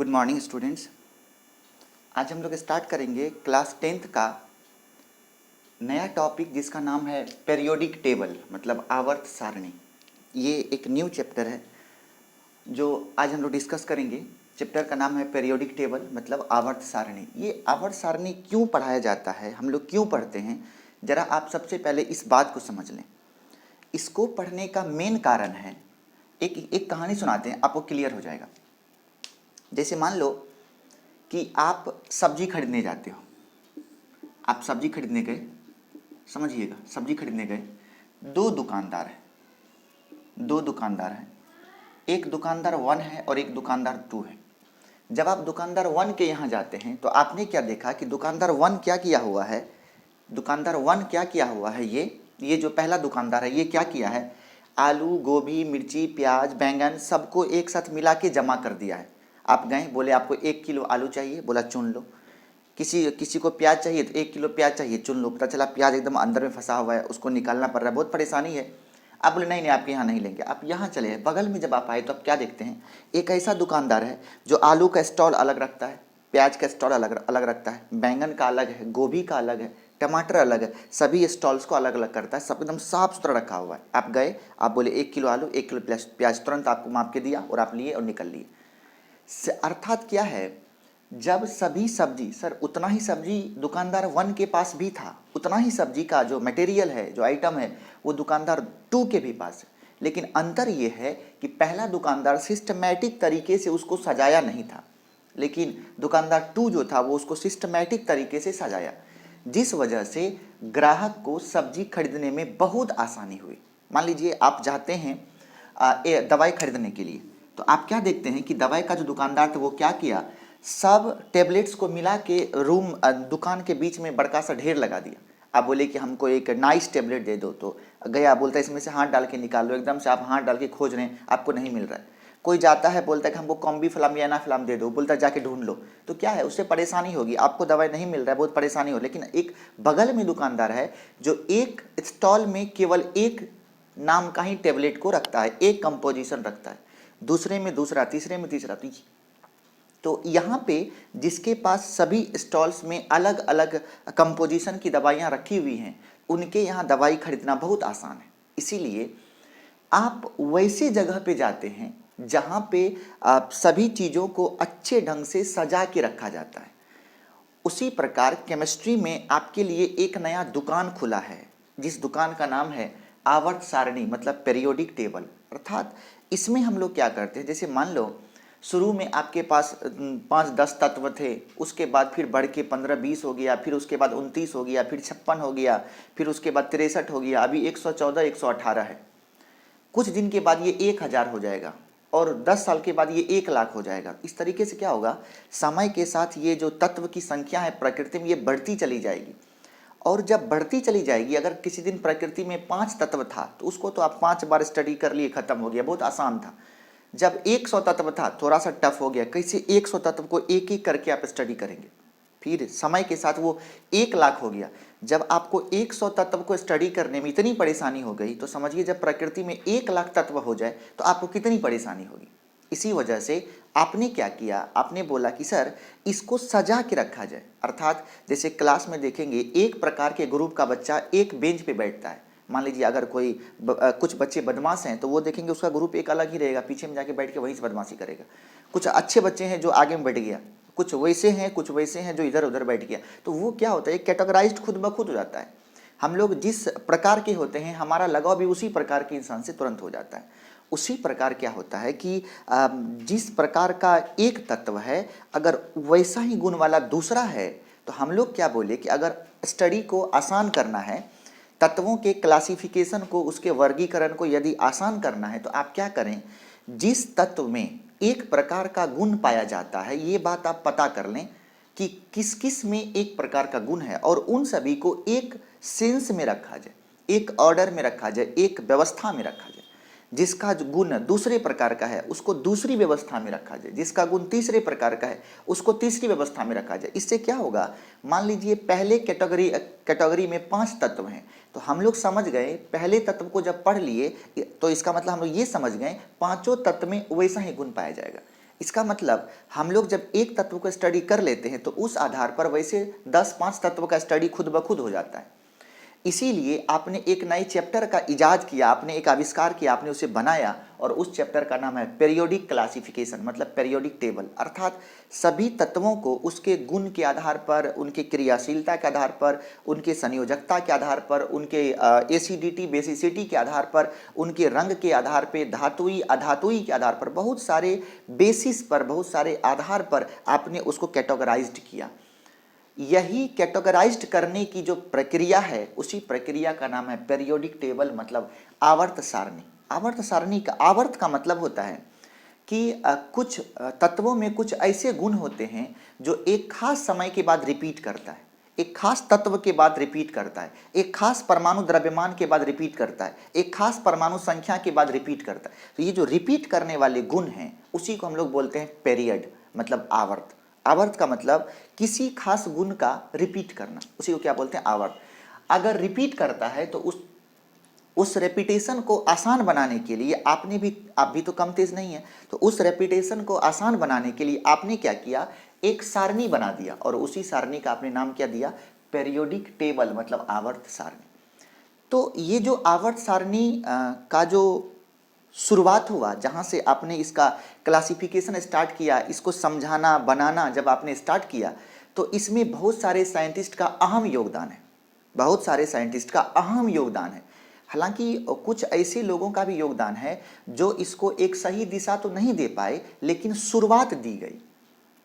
Good morning students. आज हम लोग स्टार्ट करेंगे क्लास 10th का नया टॉपिक जिसका नाम है पीरियोडिक टेबल मतलब आवर्त सारणी। ये एक न्यू चैप्टर है जो आज हम लोग डिस्कस करेंगे। चैप्टर का नाम है पीरियोडिक टेबल मतलब आवर्त सारणी। ये आवर्त सारणी क्यों पढ़ाया जाता है, हम लोग क्यों पढ़ते हैं, ज़रा आप सबसे पहले इस बात को समझ लें। इसको पढ़ने का मेन कारण है, एक कहानी सुनाते हैं, आपको क्लियर हो जाएगा। जैसे मान लो कि आप सब्जी खरीदने जाते हो। आप सब्जी खरीदने गए, समझिएगा, सब्जी खरीदने गए, दो दुकानदार हैं। एक दुकानदार 1 है और एक दुकानदार 2 है। जब आप दुकानदार 1 के यहाँ जाते हैं तो आपने क्या देखा कि दुकानदार 1 क्या किया हुआ है, ये जो पहला दुकानदार है ये क्या किया है, आलू, गोभी, मिर्ची, प्याज, बैंगन सबको एक साथ मिला के जमा कर दिया है। आप गए, बोले आपको 1 किलो आलू चाहिए, बोला चुन लो। किसी को प्याज चाहिए तो 1 किलो प्याज चाहिए, चुन लो। पता चला प्याज एकदम अंदर में फंसा हुआ है, उसको निकालना पड़ रहा है, बहुत परेशानी है। आप बोले नहीं आपके यहाँ नहीं लेंगे। आप यहाँ चले, बगल में जब आप आए तो आप क्या देखते हैं, एक ऐसा दुकानदार है जो आलू का स्टॉल अलग रखता है, प्याज का स्टॉल अलग रखता है, बैंगन का अलग है, गोभी का अलग है, टमाटर अलग है, सभी स्टॉल्स को अलग अलग करता है, सब एकदम साफ सुथरा रखा हुआ है। आप गए, आप बोले 1 किलो आलू, 1 किलो प्याज, तुरंत आपको माप के दिया और आप लिए और निकल लिए। अर्थात क्या है, जब सभी सब्जी, सर उतना ही सब्जी दुकानदार 1 के पास भी था, उतना ही सब्जी का जो मटेरियल है, जो आइटम है, वो दुकानदार 2 के भी पास है। लेकिन अंतर ये है कि पहला दुकानदार सिस्टमैटिक तरीके से उसको सजाया नहीं था, लेकिन दुकानदार 2 जो था वो उसको सिस्टमैटिक तरीके से सजाया, जिस वजह से ग्राहक को सब्जी खरीदने में बहुत आसानी हुई। मान लीजिए आप जाते हैं दवाई खरीदने के लिए, तो आप क्या देखते हैं कि दवाई का जो दुकानदार था वो क्या किया, सब टेबलेट्स को मिला के दुकान के बीच में बड़का सा ढेर लगा दिया। आप बोले कि हमको एक नाइस टेबलेट दे दो, तो गया, बोलता है इसमें से हाथ डाल के निकाल लो। एकदम से आप हाथ डाल के खोज रहे हैं, आपको नहीं मिल रहा है। कोई जाता है, बोलता है कि हमको कॉम्बी फ्लाम या एनाफ्लाम दे दो, बोलता है जाके ढूंढ लो। तो क्या है, उससे परेशानी होगी, आपको दवाई नहीं मिल रहा है, बहुत परेशानी हो। लेकिन एक बगल में दुकानदार है जो एक स्टॉल में केवल एक नाम का ही टेबलेट को रखता है, एक कंपोजिशन रखता है, दूसरे में दूसरा, तीसरे में तीसरा। तो यहाँ पे जिसके पास सभी स्टॉल्स में अलग अलग कंपोजिशन की दवाइयाँ रखी हुई हैं, उनके यहाँ दवाई खरीदना बहुत आसान है। इसीलिए आप वैसे जगह पे जाते हैं जहाँ पे सभी चीज़ों को अच्छे ढंग से सजा के रखा जाता है। उसी प्रकार केमिस्ट्री में आपके लिए एक नया दुकान खुला है, जिस दुकान का नाम है आवर्त सारणी मतलब पीरियोडिक टेबल। अर्थात इसमें हम लोग क्या करते हैं, जैसे मान लो शुरू में आपके पास 5-10 तत्व थे, उसके बाद फिर बढ़ के 15-20 हो गया, फिर उसके बाद 29 हो गया, फिर 56 हो गया, फिर उसके बाद 63 हो गया, अभी 114-118 है। कुछ दिन के बाद ये 1000 हो जाएगा और 10 साल के बाद ये 1 लाख हो जाएगा। इस तरीके से क्या होगा, समय के साथ ये जो तत्व की संख्या है प्रकृति में, ये बढ़ती चली जाएगी। और जब बढ़ती चली जाएगी, अगर किसी दिन प्रकृति में 5 तत्व था तो उसको तो आप 5 बार स्टडी कर लिए, खत्म हो गया, बहुत आसान था। जब 100 तत्व था, थोड़ा सा टफ हो गया, कैसे 100 तत्व को एक एक करके आप स्टडी करेंगे। फिर समय के साथ वो 1 लाख हो गया। जब आपको 100 तत्व को स्टडी करने में इतनी परेशानी हो गई, तो समझिए जब प्रकृति में 1 लाख तत्व हो जाए तो आपको कितनी परेशानी होगी। इसी वजह से आपने क्या किया, आपने बोला कि सर इसको सजा के रखा जाए। अर्थात जैसे क्लास में देखेंगे, एक प्रकार के ग्रुप का बच्चा एक बेंच पे बैठता है। मान लीजिए अगर कोई कुछ बच्चे बदमाश हैं तो वो देखेंगे उसका ग्रुप एक अलग ही रहेगा, पीछे में जाके बैठ के वहीं से बदमाशी करेगा। कुछ अच्छे बच्चे हैं जो आगे में बैठ गया, कुछ वैसे हैं जो इधर उधर बैठ गया। तो वो क्या होता है, कैटेगराइज्ड खुद ब खुद हो जाता है। हम लोग जिस प्रकार के होते हैं, हमारा लगाव भी उसी प्रकार के इंसान से तुरंत हो जाता है। उसी प्रकार क्या होता है कि जिस प्रकार का एक तत्व है, अगर वैसा ही गुण वाला दूसरा है, तो हम लोग क्या बोले कि अगर स्टडी को आसान करना है, तत्वों के क्लासिफिकेशन को, उसके वर्गीकरण को यदि आसान करना है, तो आप क्या करें, जिस तत्व में एक प्रकार का गुण पाया जाता है, ये बात आप पता कर लें कि किस किस में एक प्रकार का गुण है, और उन सभी को एक सेंस में रखा जाए, एक ऑर्डर में रखा जाए, एक व्यवस्था में रखा जाए। जिसका गुण दूसरे प्रकार का है उसको दूसरी व्यवस्था में रखा जाए, जिसका गुण तीसरे प्रकार का है उसको तीसरी व्यवस्था में रखा जाए। इससे क्या होगा, मान लीजिए पहले कैटेगरी में 5 तत्व हैं, तो हम लोग समझ गए, पहले तत्व को जब पढ़ लिए तो इसका मतलब हम लोग ये समझ गए 5 तत्व में वैसा ही गुण पाया जाएगा। इसका मतलब हम लोग जब एक तत्व को स्टडी कर लेते हैं तो उस आधार पर वैसे 10-5 तत्व का स्टडी खुद ब खुद हो जाता है। इसीलिए आपने एक नए चैप्टर का इजाद किया, आपने एक आविष्कार किया, आपने उसे बनाया और उस चैप्टर का नाम है पीरियोडिक क्लासिफिकेशन, मतलब पीरियोडिक टेबल। अर्थात सभी तत्वों को उसके गुण के आधार पर, उनके क्रियाशीलता के आधार पर, उनके संयोजकता के आधार पर, उनके एसिडिटी बेसिसिटी के आधार पर, उनके रंग के आधार पर, धातुई अधातुई के आधार पर, बहुत सारे बेसिस पर, बहुत सारे आधार पर आपने उसको कैटेगराइज्ड किया। यही कैटेगराइज्ड करने की जो प्रक्रिया है उसी प्रक्रिया का नाम है पीरियोडिक टेबल, मतलब आवर्त सारणी। आवर्त सारणी का आवर्त का मतलब होता है कि कुछ तत्वों में कुछ ऐसे गुण होते हैं जो एक खास समय के बाद रिपीट करता है, एक खास तत्व के बाद रिपीट करता है, एक खास परमाणु द्रव्यमान के बाद रिपीट करता है, एक खास परमाणु संख्या के बाद रिपीट करता है। तो ये जो रिपीट करने वाले गुण हैं उसी को हम लोग बोलते हैं पीरियड, मतलब आवर्त। आवर्त का मतलब किसी खास गुण का रिपीट करना, उसी को क्या बोलते हैं, आवर्त। अगर रिपीट करता है तो उस रेपिटेशन को आसान बनाने के लिए आप भी तो कम तेज नहीं है, तो उस रेपिटेशन को आसान बनाने के लिए आपने क्या किया, एक सारणी बना दिया और उसी सारणी का आपने नाम क्या दिया, पीरियोडिक टेबल, मतलब आवर्त सारणी। तो ये जो आवर्त सारणी का जो शुरुआत हुआ, जहाँ से आपने इसका क्लासिफिकेशन स्टार्ट किया, इसको समझाना बनाना जब आपने स्टार्ट किया, तो इसमें बहुत सारे साइंटिस्ट का अहम योगदान है, बहुत सारे साइंटिस्ट का अहम योगदान है। हालांकि कुछ ऐसे लोगों का भी योगदान है जो इसको एक सही दिशा तो नहीं दे पाए, लेकिन शुरुआत दी गई।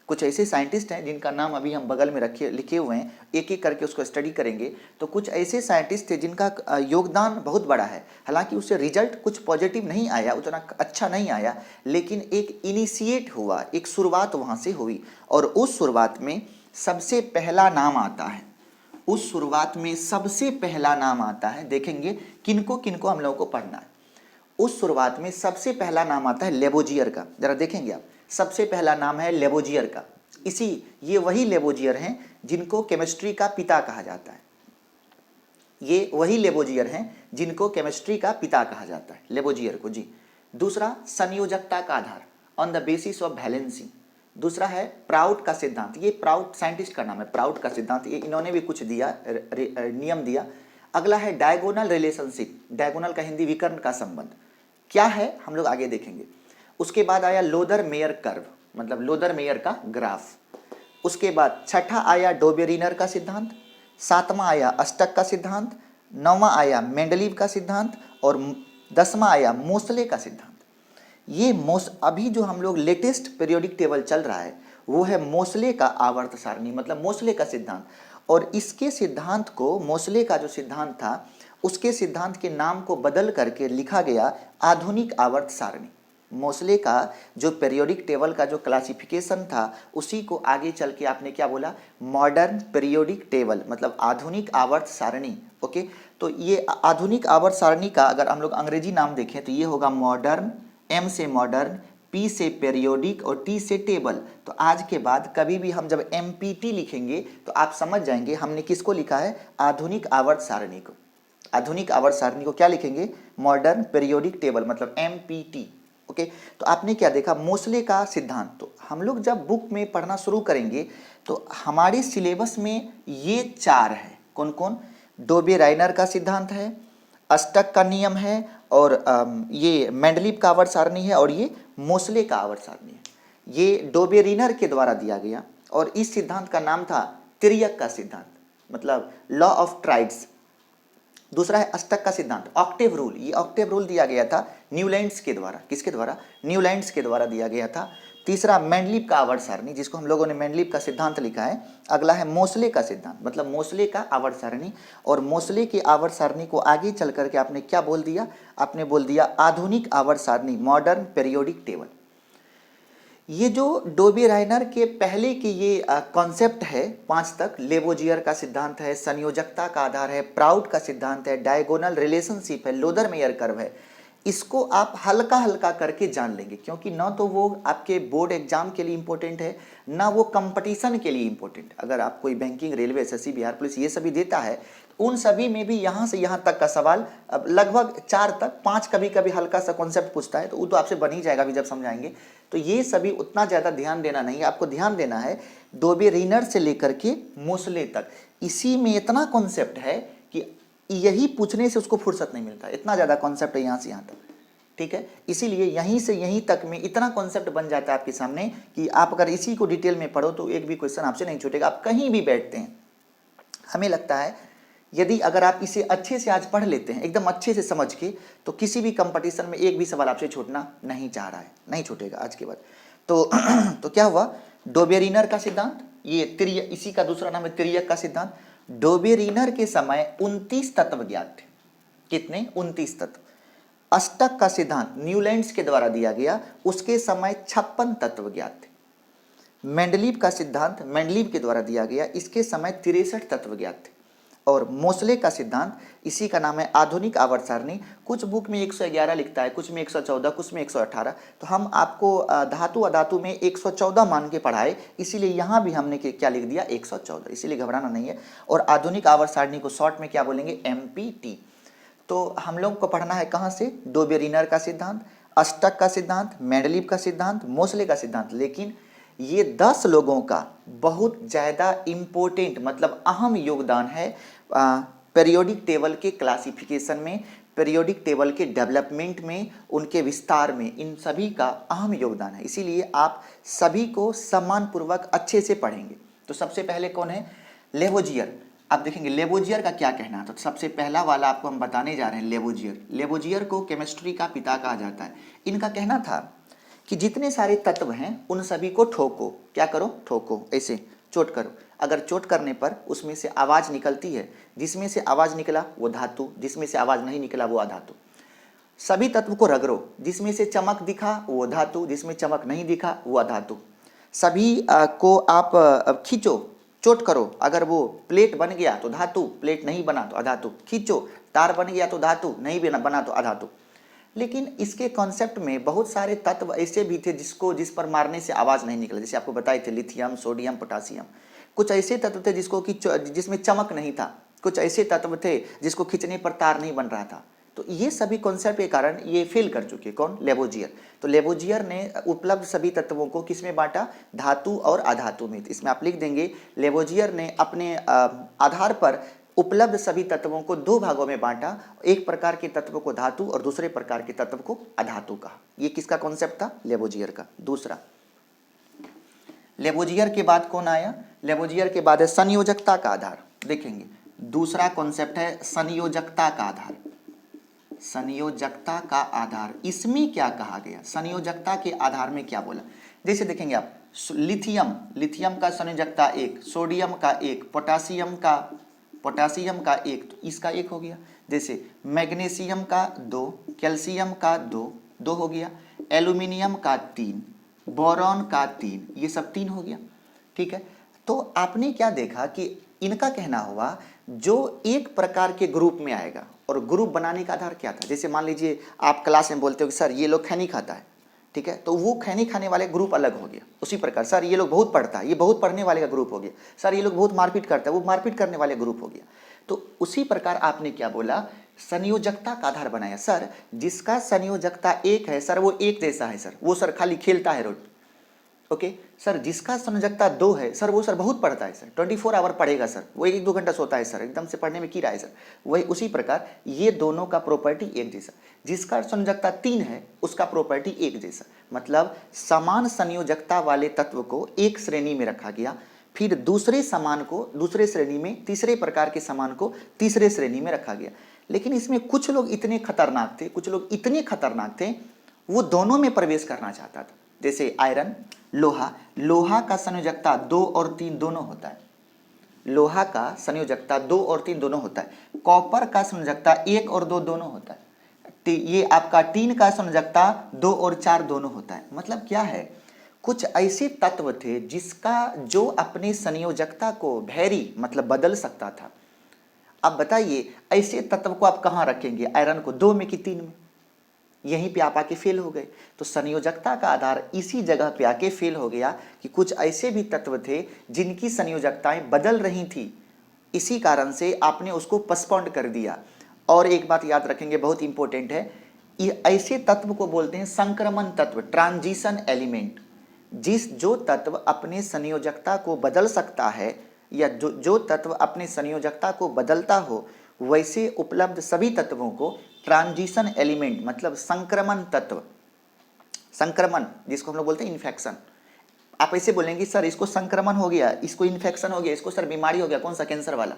कुछ ऐसे साइंटिस्ट हैं जिनका नाम अभी हम बगल में लिखे हुए हैं, एक एक करके उसको स्टडी करेंगे। तो कुछ ऐसे साइंटिस्ट थे जिनका योगदान बहुत बड़ा है, हालांकि उससे रिजल्ट कुछ पॉजिटिव नहीं आया, उतना अच्छा नहीं आया, लेकिन एक इनिशिएट हुआ, एक शुरुआत वहाँ से हुई। और उस शुरुआत में सबसे पहला नाम आता है, उस शुरुआत में सबसे पहला नाम आता है, देखेंगे किनको किनको हम लोगों को पढ़ना है। उस शुरुआत में सबसे पहला नाम आता है लेबोजियर का, जरा देखेंगे आप, सबसे पहला नाम है लेबोजियर का। ये वही लेबोजियर हैं जिनको केमिस्ट्री का पिता कहा जाता है, ये वही लेबोजियर हैं जिनको केमिस्ट्री का पिता कहा जाता है, लेबोजियर को जी। दूसरा, संयोजकता का आधार, on the basis of valency. दूसरा है प्राउड का सिद्धांत, ये प्राउड साइंटिस्ट का नाम है, प्राउड का सिद्धांत, ये इन्होंने भी कुछ दिया, नियम दिया। अगला है डायगोनल रिलेशनशिप, डायगोनल का हिंदी विकर्ण का संबंध, क्या है हम लोग आगे देखेंगे। उसके बाद आया लोदर मेयर कर्व, मतलब लोदर मेयर का ग्राफ। उसके बाद छठा आया डोबेरिनर का सिद्धांत, सातवां आया अस्टक का सिद्धांत, नौवां आया मेंडलीव का सिद्धांत और 10वां आया मोसले का सिद्धांत। ये अभी जो हम लोग लेटेस्ट पीरियोडिक टेबल चल रहा है वो है मोसले का आवर्त सारणी, मतलब मोसले का सिद्धांत। और इसके सिद्धांत को, मोसले का जो सिद्धांत था उसके सिद्धांत के नाम को बदल करके लिखा गया आधुनिक आवर्त सारणी। मोसले का जो पीरियोडिक टेबल का जो क्लासिफिकेशन था उसी को आगे चल के आपने क्या बोला, मॉडर्न पीरियोडिक टेबल, मतलब आधुनिक आवर्त सारणी। ओके, तो ये आधुनिक आवर्त सारणी का अगर हम लोग अंग्रेजी नाम देखें तो ये होगा मॉडर्न, एम से मॉडर्न, पी से पीरियोडिक और टी से टेबल। तो आज के बाद कभी भी हम जब MPT लिखेंगे तो आप समझ जाएंगे हमने किसको लिखा है, आधुनिक आवर्त सारणी को। आधुनिक आवर्त सारणी को क्या लिखेंगे, मॉडर्न पीरियोडिक टेबल, मतलब MPT। ओके, तो आपने क्या देखा, मोसले का सिद्धांत। तो हम लोग जब बुक में पढ़ना शुरू करेंगे तो हमारे सिलेबस में ये 4 है, कौन कौन, डोबे-राइनर का सिद्धांत है, अस्टक का नियम है, और ये मेंडलीव का आवर्त सारणी है, और ये मोसले का आवर्त सारणी है। ये डोबेरिनर के द्वारा दिया गया और इस सिद्धांत का नाम था तिर्यक का सिद्धांत, मतलब लॉ ऑफ ट्राइड्स। दूसरा है अस्टक का सिद्धांत, ऑक्टेव रूल, ये ऑक्टेव रूल दिया गया था न्यूलैंड्स के द्वारा, किसके द्वारा, न्यूलैंड्स के द्वारा दिया गया था। तीसरा मेंडलीव का आवर्त सारणी, जिसको हम लोगों ने मेंडलीव का सिद्धांत लिखा है। अगला है मोसले का सिद्धांत, मतलब मोसले का आवर्त सारणी। और मोसले की आवर्त सारणी को आगे चल करके आपने क्या बोल दिया, आपने बोल दिया आधुनिक आवर्त सारणी, मॉडर्न पीरियोडिक टेबल। ये जो डोबे-राइनर के पहले की ये कॉन्सेप्ट है 5 तक, लेबोजियर का सिद्धांत है, संयोजकता का आधार है, प्राउड का सिद्धांत है, डायगोनल रिलेशनशिप है, लोदर मेयर कर्व है, इसको आप हल्का हल्का करके जान लेंगे, क्योंकि ना तो वो आपके बोर्ड एग्जाम के लिए इंपॉर्टेंट है, ना वो कंपटीशन के लिए इंपॉर्टेंट। अगर आप कोई banking, railway, SSC, Bihar police ये सभी देता है उन सभी में भी यहाँ से यहाँ तक का सवाल, अब लगभग 4 तक 5 कभी कभी हल्का सा कॉन्सेप्ट पूछता है, तो वो तो आपसे बन ही जाएगा अभी जब समझाएंगे। तो ये सभी उतना ज़्यादा ध्यान देना नहीं है, आपको ध्यान देना है डोबेरिनर से लेकर के मोसले तक, इसी में इतना कॉन्सेप्ट है कि यही पूछने से उसको फुर्सत नहीं मिलता, इतना ज़्यादा कॉन्सेप्ट है यहाँ से यहाँ तक, ठीक है। इसीलिए यहीं से यहीं तक में इतना कॉन्सेप्ट बन जाता है आपके सामने कि आप अगर इसी को डिटेल में पढ़ो तो एक भी क्वेश्चन आपसे नहीं छूटेगा। आप कहीं भी बैठते हैं, हमें लगता है यदि अगर आप इसे अच्छे से आज पढ़ लेते हैं एकदम अच्छे से समझ के, तो किसी भी कंपटीशन में एक भी सवाल आपसे छूटना नहीं चाह रहा है, नहीं छूटेगा आज के बाद। तो क्या हुआ, डोबेरिनर का सिद्धांत, ये तिर्यक, इसी का दूसरा नाम है तिर्यक का सिद्धांत। डोबेरिनर के समय 29 तत्व ज्ञात थे। कितने? 29 तत्व। अष्टक का सिद्धांत न्यूलैंड्स के द्वारा दिया गया, उसके समय 56 तत्व ज्ञात थे। मेंडलीव का सिद्धांत मेंडलीव के द्वारा दिया गया, इसके समय 63 तत्व ज्ञात थे। और मोसले का सिद्धांत, इसी का नाम है आधुनिक आवर्त सारणी। कुछ बुक में 111 लिखता है, कुछ में 114, कुछ में 118। तो हम आपको धातु अधातु में 114 मान के पढ़ाए, इसीलिए यहाँ भी हमने क्या लिख दिया 114, इसीलिए घबराना नहीं है। और आधुनिक आवर्त सारणी को शॉर्ट में क्या बोलेंगे, MPT। तो हम लोग को पढ़ना है कहाँ से, डोबेरिनर का सिद्धांत, अष्टक का सिद्धांत, मेंडलीव का सिद्धांत, मोसले का सिद्धांत। लेकिन ये 10 लोगों का बहुत ज़्यादा इम्पोर्टेंट मतलब अहम योगदान है पीरियोडिक टेबल के क्लासिफिकेशन में, पीरियोडिक टेबल के डेवलपमेंट में, उनके विस्तार में, इन सभी का अहम योगदान है। इसीलिए आप सभी को सम्मानपूर्वक अच्छे से पढ़ेंगे। तो सबसे पहले कौन है, लेवोजियर। आप देखेंगे लेवोजियर का क्या कहना है। तो सबसे पहला वाला आपको हम बताने जा रहे हैं, लेवोजियर। लेवोजियर को केमिस्ट्री का पिता कहा जाता है। इनका कहना था कि जितने सारे तत्व हैं उन सभी को ठोको, क्या करो, ठोको, ऐसे चोट करो। अगर चोट करने पर उसमें से आवाज़ निकलती है, जिसमें से आवाज़ निकला वो धातु, जिसमें से आवाज़ नहीं निकला वो अधातु। सभी तत्व को रगड़ो, जिसमें से चमक दिखा वो धातु, जिसमें चमक नहीं दिखा वो अधातु। सभी को आप खींचो, चोट करो। अगर वो प्लेट बन गया तो धातु, प्लेट नहीं बना तो अधातु। खींचो, तार बन गया तो धातु, नहीं बना तो अधातु। लेकिन इसके कॉन्सेप्ट में बहुत सारे तत्व ऐसे भी थे जिस पर मारने से आवाज़ नहीं निकला, जैसे आपको बताए थे लिथियम, सोडियम, पोटासियम। कुछ ऐसे तत्व थे जिसमें चमक नहीं था, कुछ ऐसे तत्व थे जिसको खींचने पर तार नहीं बन रहा था। तो ये सभी कॉन्सेप्ट के कारण ये फेल कर चुके, कौन, लेवोजियर। तो लेवोजियर ने उपलब्ध सभी तत्वों को किसमें बांटा, धातु और अधातु में। इसमें आप लिख देंगे लेवोजियर ने अपने आधार पर उपलब्ध सभी तत्वों को 2 भागों में बांटा, एक प्रकार के तत्व को धातु और दूसरे प्रकार के तत्व को अधातु कहा। ये किसका कॉन्सेप्ट था, लेवोजियर का। दूसरा, लेवोजियर के बाद कौन आया, लेवोजियर के बाद है संयोजकता का आधार। देखेंगे दूसरा कॉन्सेप्ट है संयोजकता का आधार। संयोजकता का आधार, इसमें क्या कहा गया, संयोजकता के आधार में क्या बोला। जैसे देखेंगे आप, लिथियम का संयोजकता 1, सोडियम का 1, पोटासियम का 1, तो इसका 1 हो गया। जैसे मैग्नीशियम का 2, कैल्शियम का 2 हो गया, एल्यूमिनियम का 3, बोरॉन का 3, ये सब 3 हो गया, ठीक है। तो आपने क्या देखा कि इनका कहना हुआ जो एक प्रकार के ग्रुप में आएगा, और ग्रुप बनाने का आधार क्या था। जैसे मान लीजिए आप क्लास में बोलते हो कि सर ये लोग खैनी खाता है, ठीक है, तो वो खैनी खाने वाले ग्रुप अलग हो गया। उसी प्रकार सर ये लोग बहुत पढ़ता है, ये बहुत पढ़ने वाले का ग्रुप हो गया। सर ये लोग बहुत मारपीट करता है, वो मारपीट करने वाले ग्रुप हो गया। तो उसी प्रकार आपने क्या बोला, संयोजकता का आधार बनाया। सर जिसका संयोजकता 1 है सर वो एक जैसा है, सर वो सर खाली खेलता है रोज, ओके। सर जिसका संयोजकता 2 है सर वो सर बहुत पढ़ता है, सर 24 आवर पढ़ेगा, सर वो 1-2 घंटा सोता है, सर एकदम से पढ़ने में कीड़ा है, सर वही। उसी प्रकार ये दोनों का प्रॉपर्टी एक जैसा। जिसका संयोजकता 3 है उसका प्रॉपर्टी एक जैसा, मतलब समान संयोजकता वाले तत्व को एक श्रेणी में रखा गया, फिर दूसरे समान को दूसरे श्रेणी में, तीसरे प्रकार के समान को तीसरे श्रेणी में रखा गया। लेकिन इसमें कुछ लोग इतने खतरनाक थे, कुछ लोग इतने खतरनाक थे वो दोनों में प्रवेश करना चाहता था। जैसे आयरन, लोहा का संयोजकता 2 और 3 दोनों होता है। लोहा का संयोजकता 2 और 3 दोनों होता है। कॉपर का संयोजकता 1 और 2 दोनों होता है। ये आपका टीन का संयोजकता 2 और 4 दोनों होता है। मतलब क्या है, कुछ ऐसे तत्व थे जिसका जो अपने संयोजकता को वेरी मतलब बदल सकता था। अब बताइए ऐसे तत्व को आप कहाँ रखेंगे, आयरन को 2 में कि 3 में, यहीं पे आप आके फेल हो गए। तो संयोजकता का आधार इसी जगह पे आके फेल हो गया कि कुछ ऐसे भी तत्व थे जिनकी संयोजकताएं बदल रही थी, इसी कारण से आपने उसको पोस्टपोन्ड कर दिया। और एक बात याद रखेंगे, बहुत इंपॉर्टेंट है, ये ऐसे तत्व को बोलते हैं संक्रमण तत्व, ट्रांजिशन एलिमेंट। जो तत्व अपने संयोजकता को बदल सकता है या जो तत्व अपने संयोजकता को बदलता हो, वैसे उपलब्ध सभी तत्वों को ट्रांजिशन एलिमेंट मतलब संक्रमण तत्व, संक्रमण जिसको हम लोग बोलते हैं इन्फेक्शन। आप ऐसे बोलेंगे सर इसको संक्रमण हो गया, इसको इन्फेक्शन हो गया, इसको सर बीमारी हो गया, कौन सा, कैंसर वाला,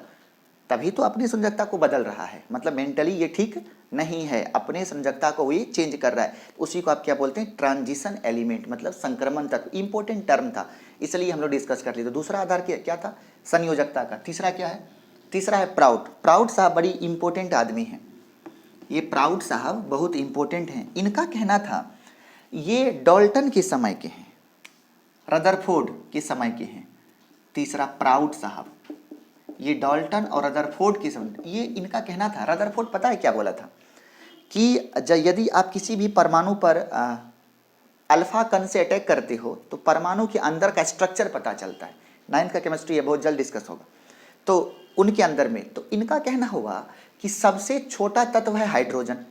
तभी तो अपनी संयोजकता को बदल रहा है, मतलब मेंटली ये ठीक नहीं है, अपने संयोजकता को ये चेंज कर रहा है, उसी को आप क्या बोलते हैं, ट्रांजिशन एलिमेंट मतलब संक्रमण तत्व। इंपॉर्टेंट टर्म था, इसलिए हम लोग डिस्कस कर लिए। तो दूसरा आधार क्या था, संयोजकता का। तीसरा क्या है, तीसरा है प्राउड। प्राउड साहब बड़ी इंपॉर्टेंट आदमी हैं, ये प्राउड साहब बहुत इंपॉर्टेंट हैं। इनका कहना था ये डाल्टन के समय के हैं, रदरफोर्ड के समय के हैं। तीसरा प्राउड साहब, ये डाल्टन और रदरफोर्ड के समय, ये इनका कहना था। रदरफोर्ड पता है क्या बोला था कि यदि आप किसी भी परमाणु पर अल्फा कण से अटैक करते हो तो परमाणु के अंदर का स्ट्रक्चर पता चलता है। 9th का केमिस्ट्री है, बहुत जल्द डिस्कस होगा। तो उनके अंदर में तो इनका कहना हुआ कि सबसे छोटा तत्व है हाइड्रोजन।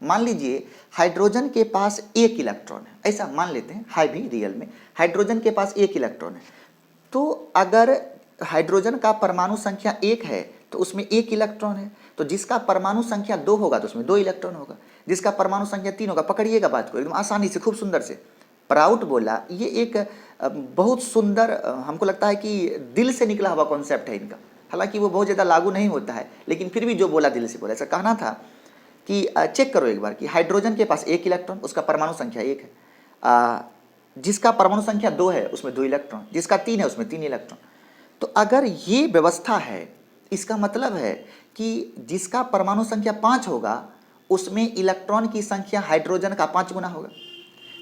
मान लीजिए हाइड्रोजन के पास 1 इलेक्ट्रॉन है, ऐसा मान लेते हैं, है भी रियल में हाइड्रोजन के पास 1 इलेक्ट्रॉन है। तो अगर हाइड्रोजन का परमाणु संख्या 1 है तो उसमें 1 इलेक्ट्रॉन है, तो जिसका परमाणु संख्या 2 होगा तो उसमें 2 इलेक्ट्रॉन होगा, जिसका परमाणु संख्या 3 होगा। पकड़िएगा बात को एकदम आसानी से, खूब सुंदर से। प्राउड बोला, ये एक बहुत सुंदर, हमको लगता है कि दिल से निकला हुआ कॉन्सेप्ट है इनका, हालांकि वो बहुत ज़्यादा लागू नहीं होता है, लेकिन फिर भी जो बोला दिल से बोला। ऐसा कहना था कि चेक करो एक बार कि हाइड्रोजन के पास 1 इलेक्ट्रॉन, उसका परमाणु संख्या 1 है, जिसका परमाणु संख्या 2 है उसमें 2 इलेक्ट्रॉन, जिसका 3 है उसमें 3 इलेक्ट्रॉन। तो अगर ये व्यवस्था है, इसका मतलब है कि जिसका परमाणु संख्या 5 होगा उसमें इलेक्ट्रॉन की संख्या हाइड्रोजन का 5 गुना होगा,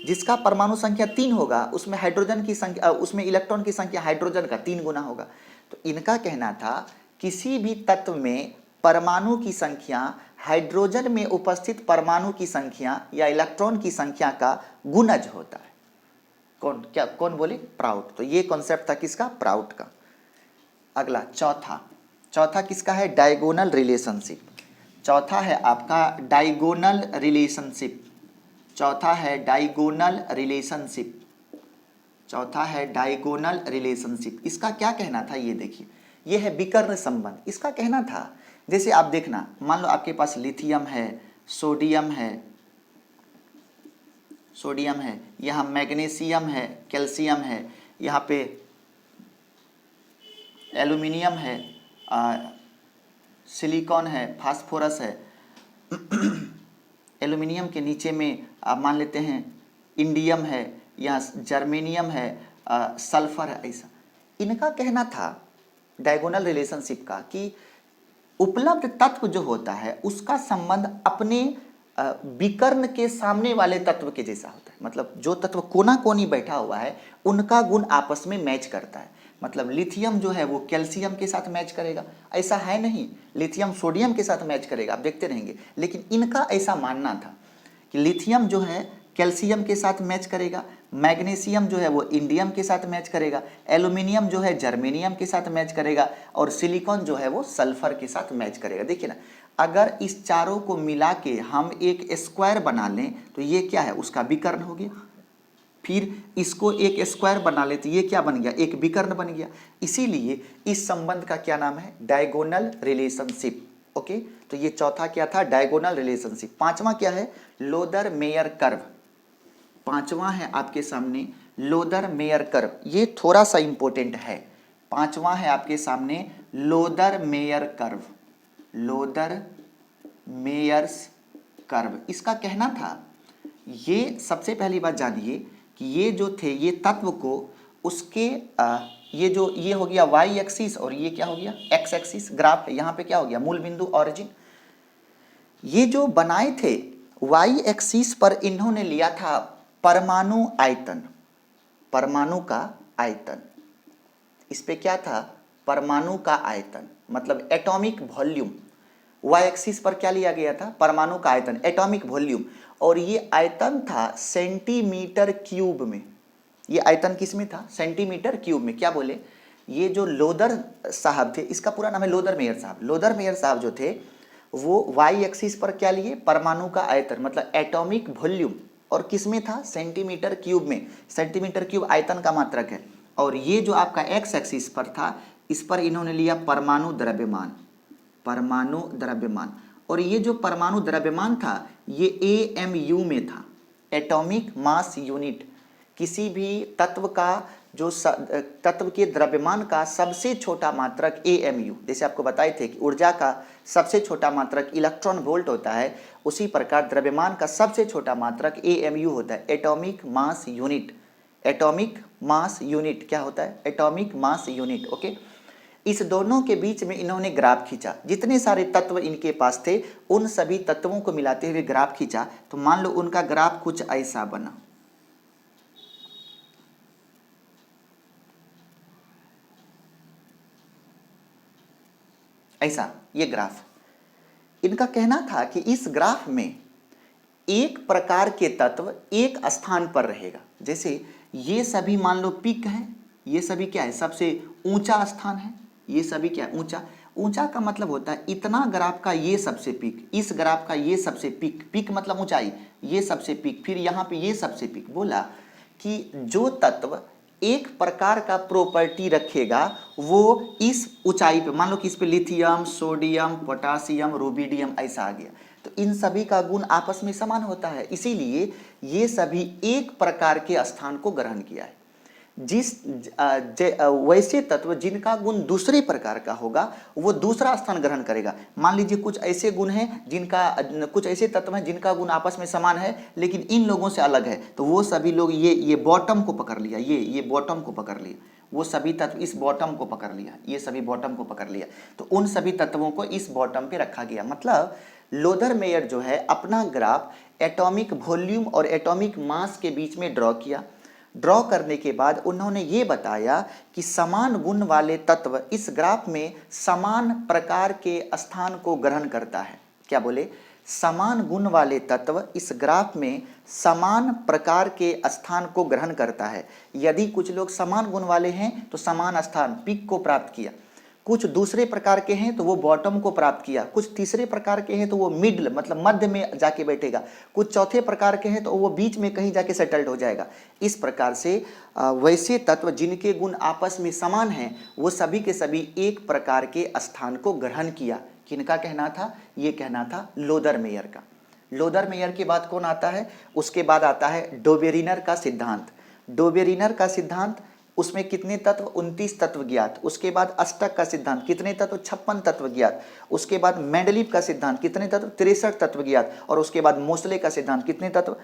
जिसका परमाणु संख्या 3 होगा उसमें हाइड्रोजन की संख्या, उसमें इलेक्ट्रॉन की संख्या हाइड्रोजन का 3 गुना होगा। तो इनका कहना था किसी भी तत्व में परमाणु की संख्या हाइड्रोजन में उपस्थित परमाणु की संख्या या इलेक्ट्रॉन की संख्या का गुणज होता है। कौन बोले, प्राउड। तो ये कॉन्सेप्ट था किसका, प्राउड का। अगला चौथा किसका है, डायगोनल रिलेशनशिप। चौथा है आपका डायगोनल रिलेशनशिप। चौथा है डायगोनल रिलेशनशिप। चौथा है डायगोनल रिलेशनशिप। इसका क्या कहना था, ये देखिए, ये है विकर्ण संबंध। इसका कहना था जैसे आप देखना, मान लो आपके पास लिथियम है, सोडियम है, यहाँ मैग्नीशियम है, कैल्शियम है, यहाँ पे एल्यूमिनियम है, सिलिकॉन है, फास्फोरस है। एल्यूमिनियम के नीचे में आप मान लेते हैं इंडियम है, यहाँ जर्मेनियम है, सल्फर है। ऐसा इनका कहना था डायगोनल रिलेशनशिप का कि उपलब्ध तत्व जो होता है उसका संबंध अपने विकर्ण के सामने वाले तत्व के जैसा होता है। मतलब जो तत्व कोना कोनी बैठा हुआ है उनका गुण आपस में मैच करता है। मतलब लिथियम जो है वो कैल्शियम के साथ मैच करेगा, ऐसा है नहीं, लिथियम सोडियम के साथ मैच करेगा, आप देखते रहेंगे। लेकिन इनका ऐसा मानना था कि लिथियम जो है कैल्शियम के साथ मैच करेगा, मैग्नीशियम जो है वो इंडियम के साथ मैच करेगा, एल्यूमिनियम जो है जर्मेनियम के साथ मैच करेगा, और सिलिकॉन जो है वो सल्फर के साथ मैच करेगा। देखिए ना, अगर इस चारों को मिला के हम एक स्क्वायर बना लें तो ये क्या है, उसका विकर्ण हो गया। फिर इसको एक स्क्वायर बना ले तो ये क्या बन गया, एक विकर्ण बन गया। इसीलिए इस संबंध का क्या नाम है, डायगोनल रिलेशनशिप। ओके, तो ये चौथा क्या था, डायगोनल रिलेशनशिप। पांचवा क्या है, लोदर मेयर कर्व। पांचवा है आपके सामने लोदर मेयर कर्व, ये थोड़ा सा इंपॉर्टेंट है। पांचवा है आपके सामने Luther mayor curve, Luther Myers curve. इसका कहना था, ये सबसे पहली बात जानिए कि ये जो थे ये तत्व को उसके ये हो गया वाई एक्सिस और ये क्या हो गया एक्स एक्सिस, ग्राफ है। यहाँ पे क्या हो गया, मूल बिंदु ऑरिजिन। ये जो बनाए थे वाई एक्सिस पर इन्होंने लिया था परमाणु आयतन, परमाणु का आयतन। इस पे क्या था, परमाणु का आयतन, मतलब एटॉमिक वॉल्यूम। वाई एक्सिस पर क्या लिया गया था, परमाणु का आयतन, एटॉमिक वॉल्यूम। और ये आयतन था सेंटीमीटर क्यूब में। ये आयतन किस में था, सेंटीमीटर क्यूब में। क्या बोले, ये जो लोदर साहब थे, इसका पूरा नाम है लोदर मेयर साहब। लोदर मेयर साहब जो थे वो वाई एक्सिस पर क्या लिए, परमाणु का आयतन मतलब एटॉमिक वॉल्यूम, और किस में था, सेंटीमीटर क्यूब में। सेंटीमीटर क्यूब आयतन का मात्रक है। और ये जो आपका एक्स एक्सिस पर था, इस पर इन्होंने लिया परमाणु द्रव्यमान, परमाणु द्रव्यमान। और ये जो परमाणु द्रव्यमान था ये AMU में था, एटॉमिक मास यूनिट। किसी भी तत्व का जो तत्व के द्रव्यमान का सबसे छोटा मात्रक AMU, जैसे आपको बताए थे कि ऊर्जा का सबसे छोटा मात्रक इलेक्ट्रॉन वोल्ट होता है, उसी प्रकार द्रव्यमान का सबसे छोटा मात्रक AMU होता है, atomic mass unit. Atomic mass unit क्या होता है, एटॉमिक मास यूनिट। ओके, इस दोनों के बीच में इन्होंने ग्राफ खींचा, जितने सारे तत्व इनके पास थे उन सभी तत्वों को मिलाते हुए ग्राफ खींचा। तो मान लो उनका ग्राफ कुछ ऐसा बना, ऐसा ये ग्राफ। इनका कहना था कि इस ग्राफ में एक प्रकार के तत्व एक स्थान पर रहेगा। जैसे ये सभी मान लो पिक है, ये सभी क्या है, सबसे ऊंचा स्थान है, ये सभी क्या है, ऊंचा। ऊंचा का मतलब होता है इतना ग्राफ का ये सबसे पिक, इस ग्राफ का ये सबसे पिक, पिक मतलब ऊंचाई, ये सबसे पिक, फिर यहाँ पे ये सबसे पिक। बोला कि जो तत्व एक प्रकार का प्रॉपर्टी रखेगा वो इस ऊंचाई पे, मान लो कि इस पे लिथियम, सोडियम, पोटासियम, रुबिडियम ऐसा आ गया, तो इन सभी का गुण आपस में समान होता है, इसीलिए ये सभी एक प्रकार के स्थान को ग्रहण किया है। वैसे तत्व जिनका गुण दूसरे प्रकार का होगा वो दूसरा स्थान ग्रहण करेगा। मान लीजिए कुछ ऐसे गुण हैं जिनका, कुछ ऐसे तत्व हैं जिनका गुण आपस में समान है लेकिन इन लोगों से अलग है, तो वो सभी लोग ये बॉटम को पकड़ लिया, ये बॉटम को पकड़ लिया, वो सभी तत्व इस बॉटम को पकड़ लिया, ये सभी बॉटम को पकड़ लिया, तो उन सभी तत्वों को इस बॉटम पे रखा गया। मतलब लोदर मेयर जो है अपना ग्राफ एटॉमिक वॉल्यूम और एटॉमिक मास के बीच में ड्रॉ किया। ड्रॉ करने के बाद उन्होंने ये बताया कि समान गुण वाले तत्व इस ग्राफ में समान प्रकार के स्थान को ग्रहण करता है। क्या बोले, समान गुण वाले तत्व इस ग्राफ में समान प्रकार के स्थान को ग्रहण करता है। यदि कुछ लोग समान गुण वाले हैं तो समान स्थान पिक को प्राप्त किया, कुछ दूसरे प्रकार के हैं तो वो बॉटम को प्राप्त किया, कुछ तीसरे प्रकार के हैं तो वो मिडल मतलब मध्य में जाके बैठेगा, कुछ चौथे प्रकार के हैं तो वो बीच में कहीं जाके सेटल्ड हो जाएगा। इस प्रकार से वैसे तत्व जिनके गुण आपस में समान हैं वो सभी के सभी एक प्रकार के स्थान को ग्रहण किया। किनका कहना था, ये कहना था लोदर मेयर का। लोदर मेयर के बाद कौन आता है, उसके बाद आता है डोबेरिनर का सिद्धांत। डोबेरिनर का सिद्धांत, उसमें कितने तत्व, 29 तत्व ज्ञात। उसके बाद अष्टक का सिद्धांत, कितने तत्व, 56 तत्व ज्ञात। उसके बाद मेंडलीव का सिद्धांत, कितने तत्व, 63 तत्व ज्ञात। और उसके बाद मोसले का सिद्धांत, कितने तत्व,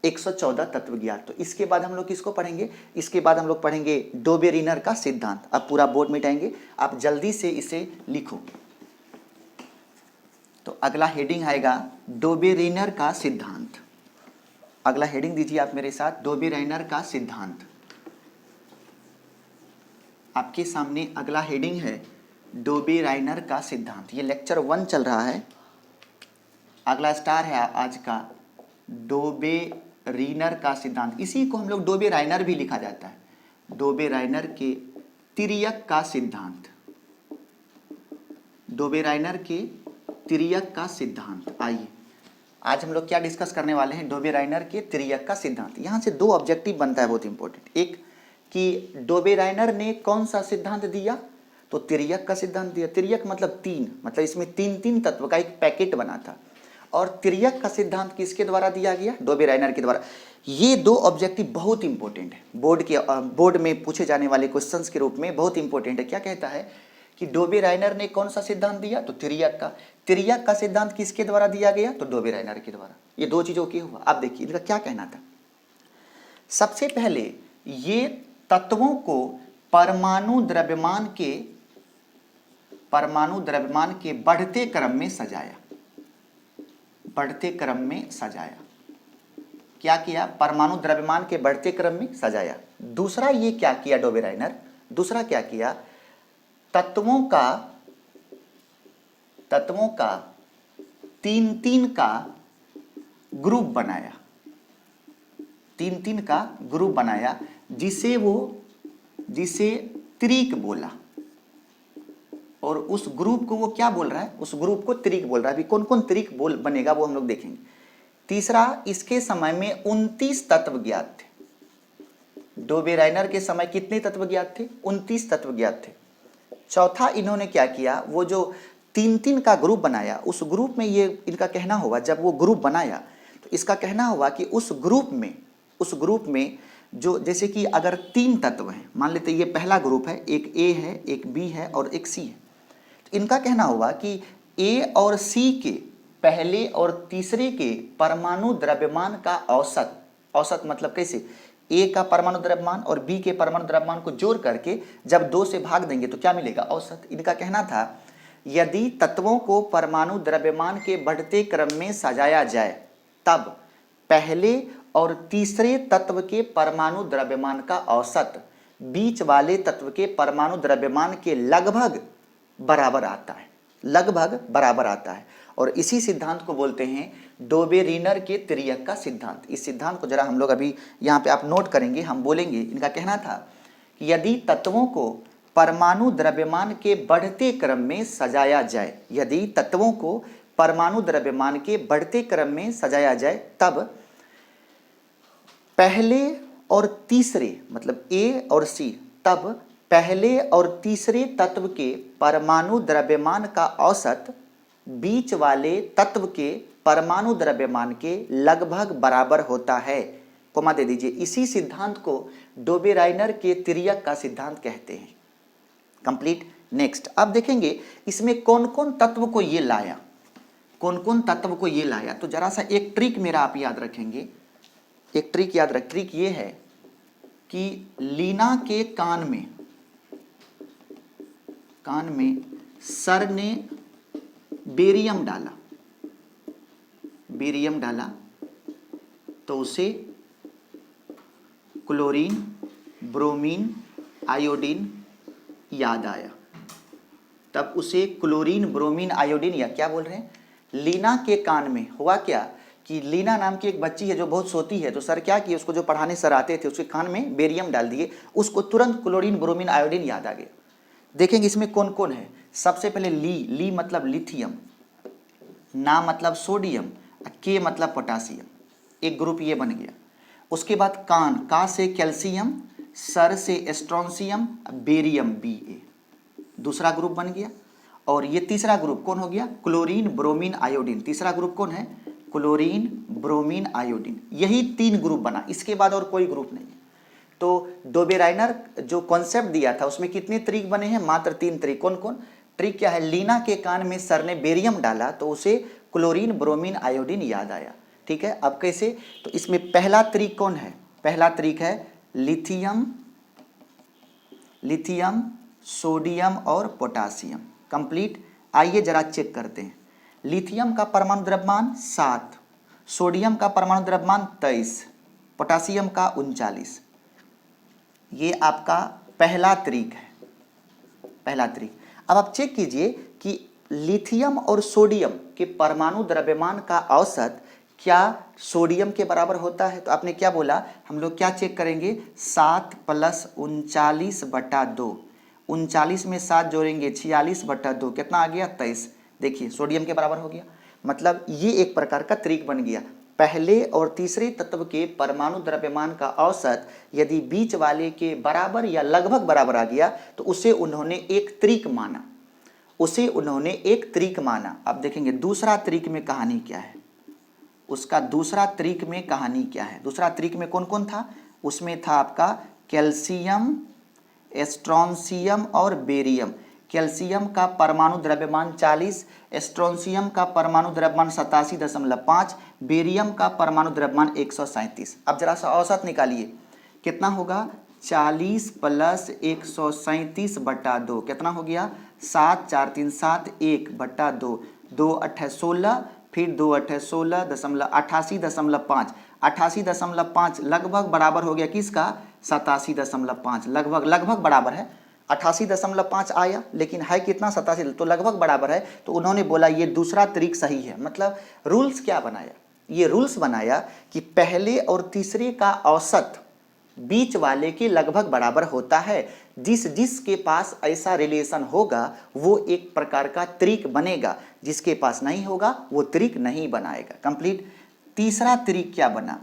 114 तत्व ज्ञात। तो इसके बाद हम लोग किसको पढ़ेंगे, इसके बाद हम लोग पढ़ेंगे डोबेरिनर का सिद्धांत। अब पूरा बोर्ड मिटाएंगे, आप जल्दी से इसे लिखो। तो अगला हेडिंग आएगा डोबेरिनर का सिद्धांत। अगला हेडिंग दीजिए आप मेरे साथ, डोबेरिनर का सिद्धांत। आपके सामने अगला हेडिंग है डोबेरिनर का सिद्धांत। ये लेक्चर 1 चल रहा है। अगला स्टार है आज का डोबेरिनर का सिद्धांत। इसी को हम लोग डोबेरिनर भी लिखा जाता है, डोबेरिनर के तिर्यक का सिद्धांत। डोबेरिनर के तिर्यक का सिद्धांत। आइए आज हम लोग क्या डिस्कस करने वाले हैं, डोबेरिनर के तिर्यक का सिद्धांत। यहाँ से 2 ऑब्जेक्टिव बनता है बहुत इंपॉर्टेंट। एक कि डोबेरिनर ने कौन सा सिद्धांत दिया, तो तिर्यक का सिद्धांत दिया। तिर्यक मतलब 3, मतलब इसमें 3 तत्व का एक पैकेट बना था। और तिर्यक का सिद्धांत किसके द्वारा दिया गया, डोबेरिनर के द्वारा। ये 2 ऑब्जेक्टिव बहुत इंपॉर्टेंट है, बोर्ड में पूछे जाने वाले क्वेश्चंस के रूप में बहुत इंपॉर्टेंट है। क्या कहता है कि डोबेरिनर ने कौन सा सिद्धांत दिया, तो तिर्यक का। तिर्यक का सिद्धांत किसके द्वारा दिया गया, तो डोबेरिनर के द्वारा। ये 2 चीजों की हुआ। आप देखिए इनका क्या कहना था। सबसे पहले ये तत्वों को परमाणु द्रव्यमान के बढ़ते क्रम में सजाया, बढ़ते क्रम में सजाया। क्या किया, परमाणु द्रव्यमान के बढ़ते क्रम में सजाया। दूसरा ये क्या किया डोबेरिनर, दूसरा क्या किया, तत्वों का 3 का ग्रुप बनाया, 3 का ग्रुप बनाया, जिसे त्रिक बोला, और उस ग्रुप को वो क्या बोल रहा है, उस ग्रुप को त्रिक बोल रहा है। अभी कौन कौन त्रिक बोल बनेगा वो हम लोग देखेंगे। तीसरा, इसके समय में 29 तत्व ज्ञात थे। डोबेराइनर के समय कितने तत्व ज्ञात थे? 29 तत्व ज्ञात थे। चौथा, इन्होंने क्या किया, वो जो 3-3 का ग्रुप बनाया, उस ग्रुप में ये इनका कहना होगा, जब वो ग्रुप बनाया तो इसका कहना होगा कि उस ग्रुप में जो, जैसे कि अगर 3 तत्व हैं, मान लेते ये पहला ग्रुप है, एक ए है, एक बी है और एक सी है, तो इनका कहना होगा कि ए और सी के पहले और तीसरे के परमाणु द्रव्यमान का औसत मतलब कैसे, ए का परमाणु द्रव्यमान और बी के परमाणु द्रव्यमान को जोड़ करके जब 2 से भाग देंगे तो क्या मिलेगा, औसत। इनका कहना था यदि तत्वों को परमाणु द्रव्यमान के बढ़ते क्रम में सजाया जाए तब पहले और तीसरे तत्व के परमाणु द्रव्यमान का औसत बीच वाले तत्व के परमाणु द्रव्यमान के लगभग बराबर आता है, और इसी सिद्धांत को बोलते हैं डोबेरीनर के त्रियक का सिद्धांत। इस सिद्धांत को जरा हम लोग अभी यहाँ पे आप नोट करेंगे, हम बोलेंगे। इनका कहना था कि यदि तत्वों को परमाणु द्रव्यमान के बढ़ते क्रम में सजाया जाए, यदि तत्वों को परमाणु द्रव्यमान के बढ़ते क्रम में सजाया जाए तब पहले और तीसरे, मतलब ए और सी, तब पहले और तीसरे तत्व के परमाणु द्रव्यमान का औसत बीच वाले तत्व के परमाणु द्रव्यमान के लगभग बराबर होता है। कोमा दे दीजिए। इसी सिद्धांत को डोबेराइनर के त्रियक का सिद्धांत कहते हैं। कंप्लीट। नेक्स्ट, अब देखेंगे इसमें कौन कौन तत्व को ये लाया, तो जरा सा एक ट्रिक मेरा आप याद रखेंगे, एक ट्रिक याद रख। ट्रिक ये है कि लीना के कान में सर ने बेरियम डाला तो उसे क्लोरीन, ब्रोमीन, आयोडीन याद आया। तब उसे क्लोरीन, ब्रोमीन, आयोडीन, या क्या बोल रहे हैं, लीना के कान में हुआ क्या कि लीना नाम की एक बच्ची है जो बहुत सोती है, तो सर क्या किए, उसको जो पढ़ाने सर आते थे उसके कान में बेरियम डाल दिए, उसको तुरंत क्लोरीन, ब्रोमीन, आयोडीन याद आ गया। देखेंगे इसमें कौन कौन है। सबसे पहले ली मतलब लिथियम, ना मतलब सोडियम, के मतलब पोटासियम, एक ग्रुप ये बन गया। उसके बाद का से कैल्शियम, सर से स्ट्रोंसियम, बेरियम Ba, दूसरा ग्रुप बन गया। और ये तीसरा ग्रुप कौन हो गया, क्लोरीन, ब्रोमीन, आयोडीन। तीसरा ग्रुप कौन है, क्लोरीन, ब्रोमीन, आयोडीन। यही 3 ग्रुप बना, इसके बाद और कोई ग्रुप नहीं है। तो डोबेराइनर जो कॉन्सेप्ट दिया था उसमें कितने त्रिक बने हैं, मात्र 3 त्रिक। कौन कौन? ट्रिक क्या है, लीना के कान में सर ने बेरियम डाला तो उसे क्लोरीन, ब्रोमीन, आयोडीन याद आया। ठीक है, अब कैसे, तो इसमें पहला त्रिक कौन है, पहला त्रिक है लिथियम, सोडियम और पोटासियम। कंप्लीट। आइए जरा चेक करते हैं। लिथियम का परमाणु द्रव्यमान 7, सोडियम का परमाणु द्रव्यमान 23, पोटासियम का 39। ये आपका पहला त्रिक है, पहला त्रिक। अब आप चेक कीजिए कि लिथियम और सोडियम के परमाणु द्रव्यमान का औसत क्या सोडियम के बराबर होता है? तो आपने क्या बोला, हम लोग क्या चेक करेंगे, 7 + 39/2, 39 में 7 जोड़ेंगे 46/2, कितना आ गया, 23। देखिए सोडियम के बराबर हो गया। मतलब ये एक प्रकार का त्रिक बन गया। पहले और तीसरे तत्व के परमाणु द्रव्यमान का औसत यदि बीच वाले के बराबर या लगभग बराबर आ गया तो उसे उन्होंने एक त्रिक माना, अब देखेंगे दूसरा त्रिक में कहानी क्या है, उसका दूसरा त्रिक में कहानी क्या है। दूसरा त्रिक में कौन कौन था, उसमें था आपका कैल्शियम, स्ट्रोंसियम और बेरियम। कैल्शियम का परमाणु द्रव्यमान 40, स्ट्रोंसियम का परमाणु द्रव्यमान 87.5, बेरियम का परमाणु द्रव्यमान 137। अब जरा सा औसत निकालिए, कितना होगा, 40 + 137/2, कितना हो गया, 7, 4, 3, 7, 1/2, 2 8 16, फिर 2 8 16, 88.5, 88.5 लगभग बराबर हो गया किसका, 87.5, लगभग बराबर है। 88.5 आया लेकिन है कितना, 87, तो लगभग बराबर है। तो उन्होंने बोला ये दूसरा त्रिक सही है। मतलब रूल्स क्या बनाया, ये रूल्स बनाया कि पहले और तीसरे का औसत बीच वाले के लगभग बराबर होता है, जिसके पास ऐसा रिलेशन होगा वो एक प्रकार का त्रिक बनेगा, जिसके पास नहीं होगा वो त्रिक नहीं बनाएगा। कंप्लीट। तीसरा त्रिक क्या बना,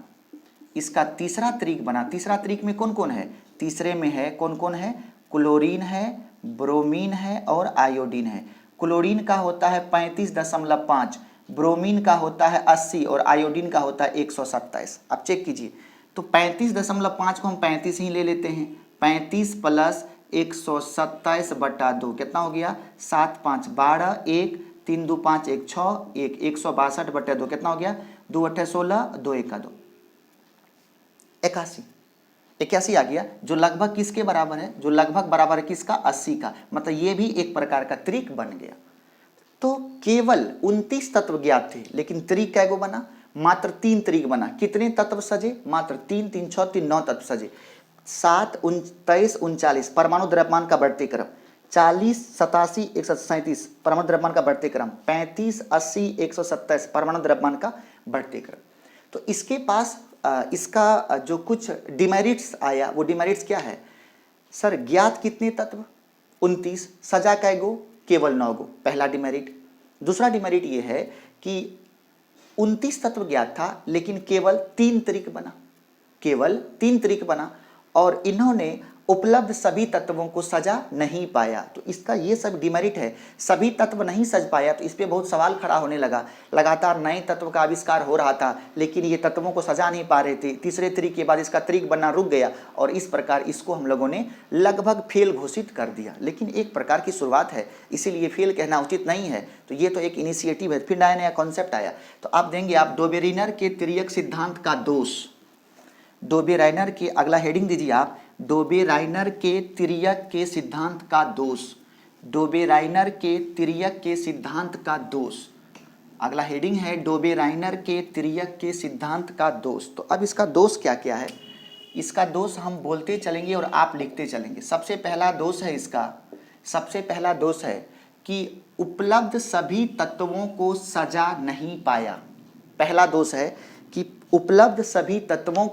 इसका तीसरा त्रिक बना। तीसरा त्रिक में कौन कौन है, तीसरे में है कौन कौन है, क्लोरीन है, ब्रोमीन है और आयोडीन है। क्लोरीन का होता है 35.5, ब्रोमीन का होता है 80 और आयोडीन का होता है 127। अब चेक कीजिए, तो 35.5 को हम 35 ही ले लेते हैं। 35 प्लस 127/2 कितना हो गया, 7 5 12, 1 3 2 5 1 6, 1 162/2 कितना हो गया, 2 8 16, 2 1 2, 81 आ गया, जो लगभग किसके बराबर है, जो लगभग बराबर है किसका, 80 का। मतलब ये भी एक प्रकार का त्रिक बन गया। तो केवल 29 तत्व ज्ञात थे, लेकिन त्रिक कैगो बना, मात्र 3 त्रिक बना। कितने तत्व सजे, मात्र 3 3 6 3 9 तत्व सजे। 7 23 39 परमाणु द्रव्यमान का बढ़ते क्रम, 40 87 137 परमाणु द्रव्यमान का बढ़ते क्रम, 35 80 127 परमाणु द्रव्यमान का बढ़ते क्रम। तो इसके पास इसका जो कुछ डिमेरिट्स आया, वो डिमेरिट्स क्या है, सर ज्ञात कितने तत्व 29, सजा कैगो, केवल 9 गो, पहला डिमेरिट। दूसरा डिमेरिट ये है कि 29 तत्व ज्ञात था लेकिन केवल 3 त्रिक बना, केवल 3 त्रिक बना और इन्होंने उपलब्ध सभी तत्वों को सजा नहीं पाया। तो इसका ये सब डिमेरिट है, सभी तत्व नहीं सज पाया। तो इस पे बहुत सवाल खड़ा होने लगा। लगातार नए तत्व का आविष्कार हो रहा था लेकिन ये तत्वों को सजा नहीं पा रहे थे। तीसरे त्रिक के बाद इसका त्रिक बनना रुक गया और इस प्रकार इसको हम लोगों ने लगभग फेल घोषित कर दिया। लेकिन एक प्रकार की शुरुआत है, इसीलिए फेल कहना उचित नहीं है। तो ये तो एक इनिशिएटिव है, फिर नया नया कॉन्सेप्ट आया। तो आप देंगे आप डोबेरिनर के तिर्यक सिद्धांत का दोष, डोबेराइनर के, अगला हेडिंग दीजिए आप, डोबेराइनर के तिर्यक के सिद्धांत का दोष, डोबेराइनर के तिर्यक के सिद्धांत का दोष। अगला हेडिंग है डोबेराइनर के तिर्यक के सिद्धांत का दोष। तो अब इसका दोष क्या क्या है, इसका दोष हम बोलते चलेंगे और आप लिखते चलेंगे। सबसे पहला दोष है इसका, सबसे पहला दोष है कि उपलब्ध सभी तत्वों को सजा नहीं पाया। पहला दोष है कि उपलब्ध सभी तत्वों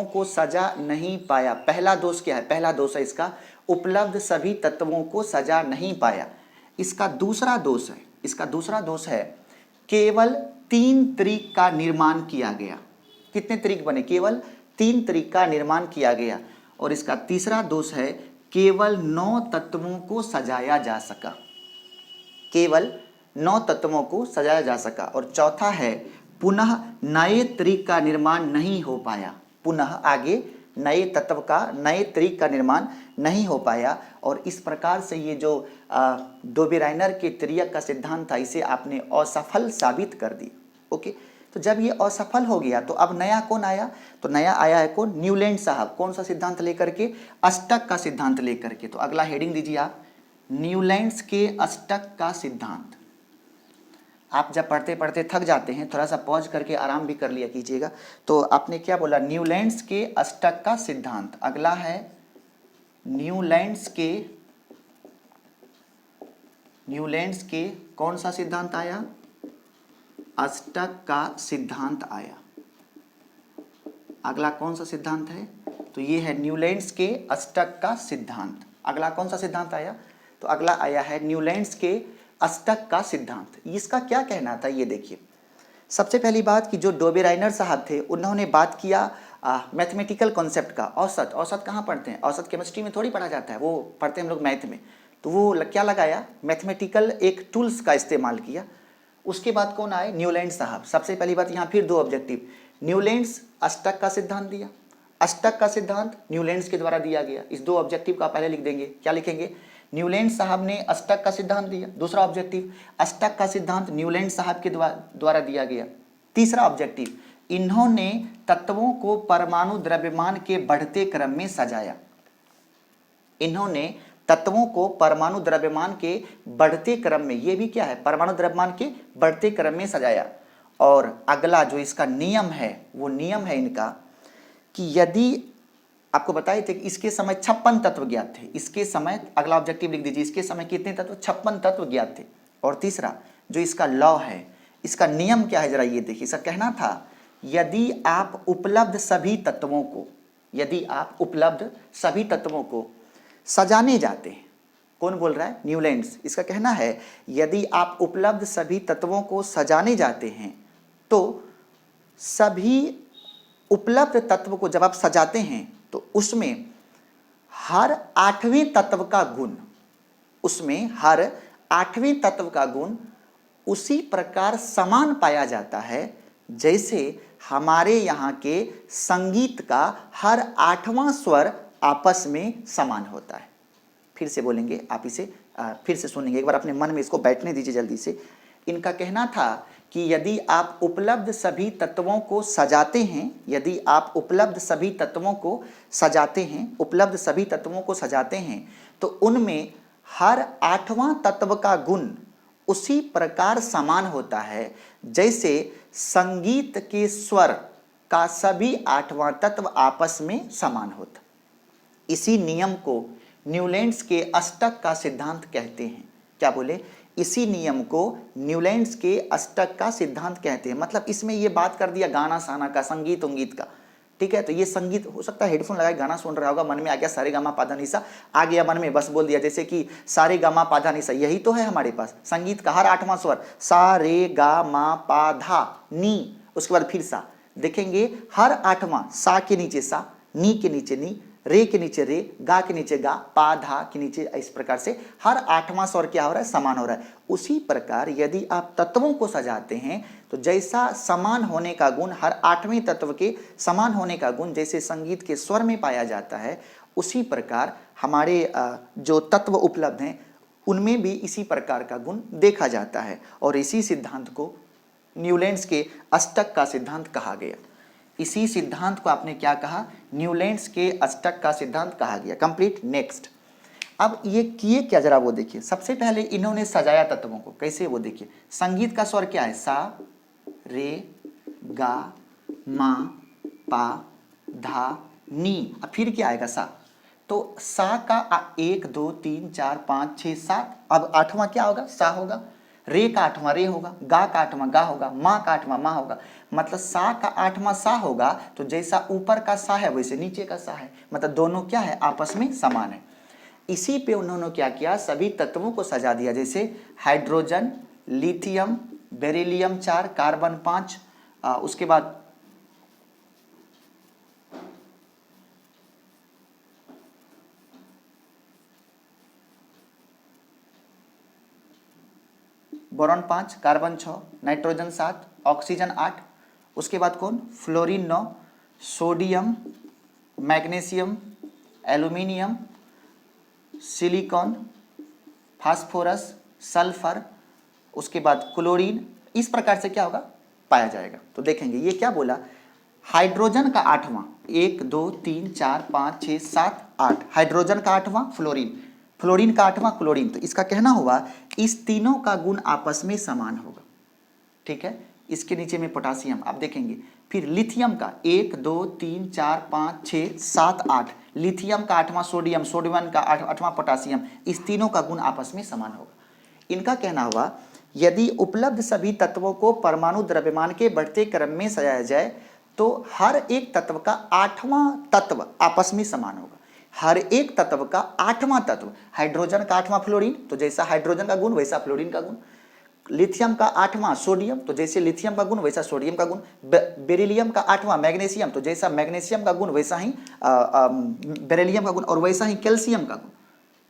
को सजा नहीं पाया। पहला दोष क्या है, पहला दोष है इसका, उपलब्ध सभी तत्वों को सजा नहीं पाया। इसका दूसरा दोष है, इसका दूसरा दोष है केवल 3 त्रिक का निर्माण किया गया। कितने त्रिक बने, केवल 3 त्रिक का निर्माण किया गया। और इसका तीसरा दोष है केवल 9 तत्वों को सजाया जा सका, केवल 9 तत्वों को सजाया जा सका। और चौथा है पुनः नए त्रिक का निर्माण नहीं हो पाया, पुनः आगे नए तत्व का, नए त्रिक का निर्माण नहीं हो पाया। और इस प्रकार से ये जो डोबेराइनर के त्रियक का सिद्धांत था, इसे आपने असफल साबित कर दी। ओके, तो जब ये असफल हो गया तो अब नया कौन आया, तो नया आया है कौन, न्यूलैंड साहब। कौन सा सिद्धांत लेकर के, अष्टक का सिद्धांत लेकर के। तो अगला हेडिंग दीजिए आप, न्यूलैंड्स के अष्टक का सिद्धांत। आप जब पढ़ते पढ़ते थक जाते हैं, थोड़ा सा पॉज करके आराम भी कर लिया कीजिएगा। तो आपने क्या बोला, न्यूलैंड्स के अष्टक का सिद्धांत। अगला है न्यूलैंड्स के कौन सा सिद्धांत आया, अष्टक का सिद्धांत आया। अगला कौन सा सिद्धांत है, तो ये है न्यूलैंड्स के अष्टक का सिद्धांत। अगला कौन सा सिद्धांत आया, तो अगला आया है न्यूलैंड्स के अष्टक का सिद्धांत। इसका क्या कहना था, ये देखिए। सबसे पहली बात कि जो डोबेराइनर साहब थे, उन्होंने बात किया मैथमेटिकल कॉन्सेप्ट का। औसत, औसत कहाँ पढ़ते हैं, औसत केमिस्ट्री में थोड़ी पढ़ा जाता है, वो पढ़ते हैं हम लोग मैथ में। तो वो क्या लगाया, मैथमेटिकल एक टूल्स का इस्तेमाल किया। उसके बाद कौन आए, न्यूलैंड साहब। सबसे पहली बात यहाँ फिर 2 ऑब्जेक्टिव, न्यूलैंड्स अष्टक का सिद्धांत दिया, अष्टक का सिद्धांत न्यूलैंड्स के द्वारा दिया गया। इस 2 ऑब्जेक्टिव का पहले लिख देंगे, क्या लिखेंगे, न्यूलैंड साहब ने अष्टक का सिद्धांत दिया। दूसरा ऑब्जेक्टिव, अष्टक का सिद्धांत न्यूलैंड साहब के द्वारा दिया गया। तीसरा ऑब्जेक्टिव, इन्होंने तत्वों को परमाणु द्रव्यमान के बढ़ते क्रम में सजाया। इन्होंने तत्वों को परमाणु द्रव्यमान के बढ़ते क्रम में, ये भी क्या है, परमाणु द्रव्यमान के बढ़ते क्रम में सजाया। और अगला जो इसका नियम है, वो नियम है इनका कि यदि आपको बताए थे कि इसके समय 56 तत्व ज्ञात थे। इसके समय, अगला ऑब्जेक्टिव लिख दीजिए, इसके समय कितने तत्व, 56 तत्व ज्ञात थे। और तीसरा जो इसका लॉ है, इसका नियम क्या है, जरा ये देखिए। इसका कहना था यदि आप उपलब्ध सभी तत्वों को, यदि आप उपलब्ध सभी तत्वों को सजाने जाते हैं। कौन बोल रहा है? न्यूलैंड्स। इसका कहना है यदि आप उपलब्ध सभी तत्वों को सजाने जाते हैं तो सभी उपलब्ध तत्व को जब आप सजाते हैं तो उसमें हर आठवें तत्व का गुण, उसमें हर आठवें तत्व का गुण उसी प्रकार समान पाया जाता है जैसे हमारे यहाँ के संगीत का हर आठवां स्वर आपस में समान होता है। फिर से बोलेंगे, आप इसे फिर से सुनेंगे एक बार, अपने मन में इसको बैठने दीजिए जल्दी से। इनका कहना था कि यदि आप उपलब्ध सभी तत्वों को सजाते हैं, यदि आप उपलब्ध सभी तत्वों को सजाते हैं, उपलब्ध सभी तत्वों को सजाते हैं तो उनमें हर आठवां तत्व का गुण उसी प्रकार समान होता है जैसे संगीत के स्वर का सभी आठवां तत्व आपस में समान होता। इसी नियम को न्यूलैंड्स के अष्टक का सिद्धांत कहते हैं। क्या बोले? इसी नियम को न्यूलैंड्स के अष्टक का सिद्धांत कहते हैं। मतलब इसमें ये बात कर दिया गाना साना का, संगीत उंगीत का, ठीक है। तो ये संगीत हो सकता है हेडफोन लगाए गाना सुन रहा होगा, मन में आ गया सारे गामा पाधा निसा, आ गया मन में, बस बोल दिया। जैसे कि सारे गामा पाधा निसा, यही तो है हमारे पास संगीत का हर आठवां स्वर, सा रे गा मा पा धा नी, उसके बाद फिर सा। देखेंगे हर आठवां, सा के नीचे सा, नी के नीचे नी, रे के नीचे रे, गा के नीचे गा, पा धा के नीचे, इस प्रकार से हर आठवां स्वर क्या हो रहा है? समान हो रहा है। उसी प्रकार यदि आप तत्वों को सजाते हैं तो जैसा समान होने का गुण, हर आठवें तत्व के समान होने का गुण जैसे संगीत के स्वर में पाया जाता है, उसी प्रकार हमारे जो तत्व उपलब्ध हैं उनमें भी इसी प्रकार का गुण देखा जाता है। और इसी सिद्धांत को न्यूलैंड्स के अष्टक का सिद्धांत कहा गया। इसी सिद्धांत को आपने क्या कहा? न्यूलैंड्स के अष्टक का सिद्धांत कहा गया। कंप्लीट। नेक्स्ट, अब ये किए क्या जरा वो देखिए। सबसे पहले इन्होंने सजाया तत्वों को, कैसे वो देखिए। संगीत का स्वर क्या है? सा रे गा मा पा धा नी। अब फिर क्या आएगा? सा। तो सा का 1 2 3 4 5 6 7, अब आठवां क्या होगा? सा होगा। रे का आठवां रे होगा, गा का आठवां गा होगा, माँ का आठवां माँ होगा। मतलब सा का आठवां सा होगा तो जैसा ऊपर का सा है वैसे नीचे का सा है, मतलब दोनों क्या है? आपस में समान है। इसी पे उन्होंने क्या किया? सभी तत्वों को सजा दिया। जैसे हाइड्रोजन, लिथियम, बेरिलियम 4, कार्बन 5, उसके बाद बोरॉन 5, कार्बन 6, नाइट्रोजन 7, ऑक्सीजन 8, उसके बाद कौन? Fluorine 9, sodium, magnesium, aluminium, silicon, phosphorus, sulphur, उसके बाद क्लोरीन। इस प्रकार से क्या होगा? पाया जाएगा। तो देखेंगे ये क्या बोला? हाइड्रोजन का आठवां, 1 2 3 4 5 6 7 8, हाइड्रोजन का आठवां फ्लोरीन, फ्लोरीन का आठवां क्लोरीन। तो इसका कहना हुआ इस तीनों का गुण आपस में समान होगा, ठीक है। इसके नीचे में पोटासियम, आप देखेंगे। फिर लिथियम का 1 2 3 4 5 6 7 8, लिथियम का आठवां सोडियम, सोडियम का आठवां पोटासियम, इस तीनों का गुण आपस में समान होगा। इनका कहना हुआ यदि उपलब्ध सभी तत्वों को परमाणु द्रव्यमान के बढ़ते क्रम में सजाया जाए तो हर एक तत्व का आठवां तत्व आपस में समान होगा। हर एक तत्व का आठवां तत्व, हाइड्रोजन का आठवां फ्लोरीन, तो जैसा हाइड्रोजन का गुण वैसा फ्लोरीन का गुण। लिथियम का आठवां सोडियम, तो जैसे लिथियम का गुण वैसा सोडियम का गुण। बेरिलियम का आठवां मैग्नीशियम, तो जैसा मैग्नीशियम का गुण वैसा ही बेरिलियम का गुण, और वैसा ही कैल्शियम का गुण,